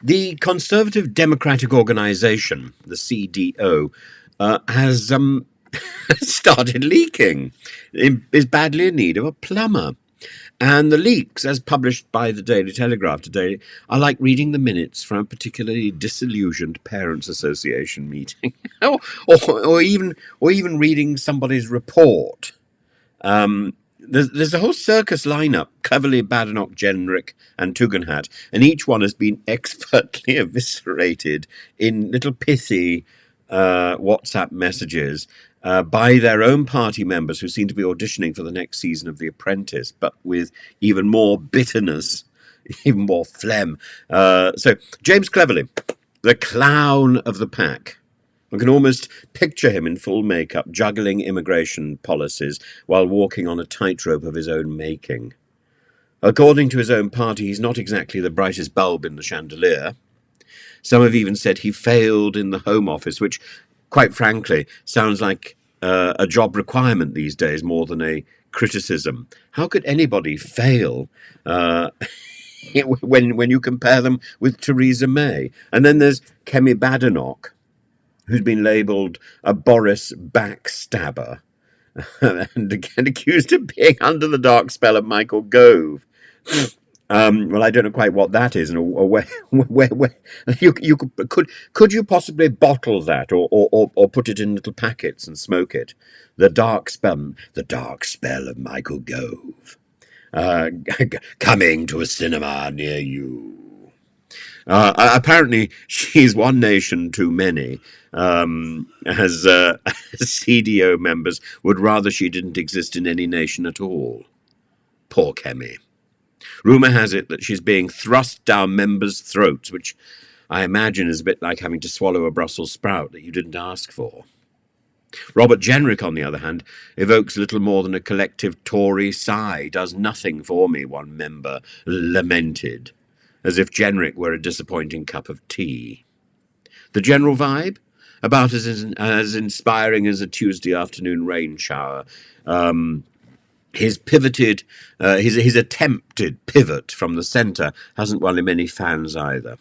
The Conservative Democratic Organisation, the CDO, has started leaking. It is badly in need of a plumber. And the leaks, as published by the Daily Telegraph today, are like reading the minutes from a particularly disillusioned Parents' Association meeting, or even reading somebody's report. There's a whole circus lineup: Cleverly, Badenoch, Jenrick, and Tugendhat, and each one has been expertly eviscerated in little pithy WhatsApp messages by their own party members who seem to be auditioning for the next season of The Apprentice, but with even more bitterness, even more phlegm. So James Cleverly, the clown of the pack. I can almost picture him in full makeup, juggling immigration policies while walking on a tightrope of his own making. According to his own party, he's not exactly the brightest bulb in the chandelier. Some have even said he failed in the Home Office, which, quite frankly, sounds like a job requirement these days more than a criticism. How could anybody fail when you compare them with Theresa May? And then there's Kemi Badenoch, who's been labelled a Boris backstabber and accused of being under the dark spell of Michael Gove. Well, I don't know quite what that is, or where you could you possibly bottle that, or put it in little packets and smoke it? The dark spell of Michael Gove, coming to a cinema near you. Apparently, she's one nation too many, as CDO members would rather she didn't exist in any nation at all. Poor Kemi. Rumour has it that she's being thrust down members' throats, which I imagine is a bit like having to swallow a Brussels sprout that you didn't ask for. Robert Jenrick, on the other hand, evokes little more than a collective Tory sigh. Does nothing for me, one member lamented, as if Jenrick were a disappointing cup of tea. The general vibe? About as inspiring as a Tuesday afternoon rain shower. His attempted pivot from the centre hasn't won him any fans either.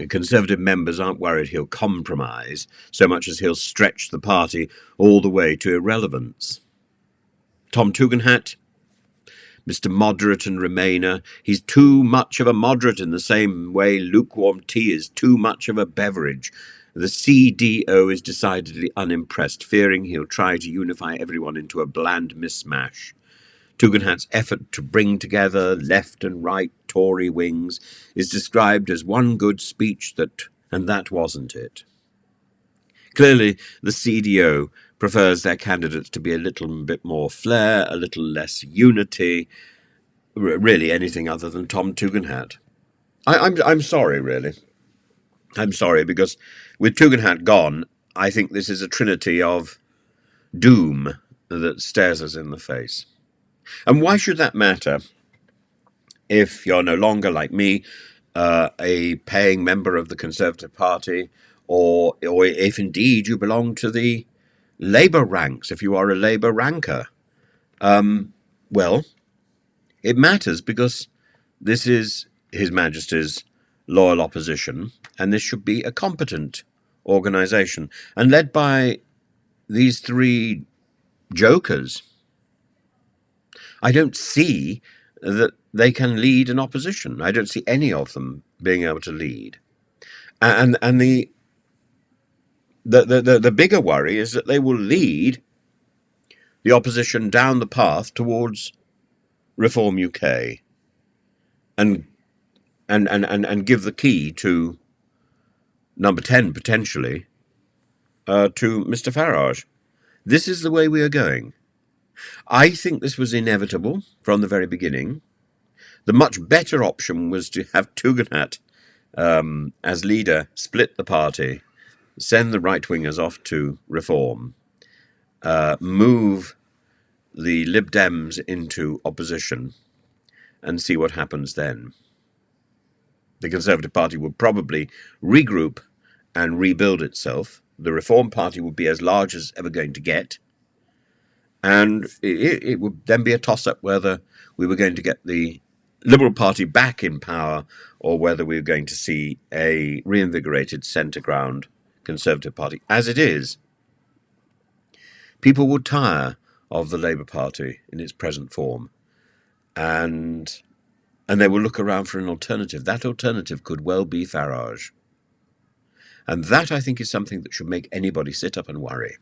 Conservative members aren't worried he'll compromise so much as he'll stretch the party all the way to irrelevance. Tom Tugendhat, Mr. Moderate and Remainer, he's too much of a moderate in the same way lukewarm tea is too much of a beverage. The CDO is decidedly unimpressed, fearing he'll try to unify everyone into a bland mismatch. Tugendhat's effort to bring together left and right Tory wings is described as one good speech and that wasn't it. Clearly, the CDO prefers their candidates to be a little bit more flair, a little less unity, really anything other than Tom Tugendhat. I'm sorry, really. I'm sorry, because with Tugendhat gone, I think this is a trinity of doom that stares us in the face. And why should that matter if you're no longer, like me, a paying member of the Conservative Party, or if indeed you belong to the Labour ranks, if you are a Labour ranker? Well, it matters because this is His Majesty's loyal opposition, and this should be a competent organisation, and led by these three jokers. I don't see that they can lead an opposition. I don't see any of them being able to lead. And the bigger worry is that they will lead the opposition down the path towards Reform UK and give the key to number 10, potentially, to Mr. Farage. This is the way we are going. I think this was inevitable from the very beginning. The much better option was to have Tugendhat as leader, split the party, send the right-wingers off to Reform, move the Lib Dems into opposition, and see what happens then. The Conservative Party would probably regroup and rebuild itself. The Reform Party would be as large as ever going to get. And it would then be a toss-up whether we were going to get the Liberal Party back in power, or whether we're going to see a reinvigorated centre ground Conservative Party. As it is, people will tire of the Labour Party in its present form, and they will look around for an alternative. That alternative could well be Farage. And that, I think, is something that should make anybody sit up and worry.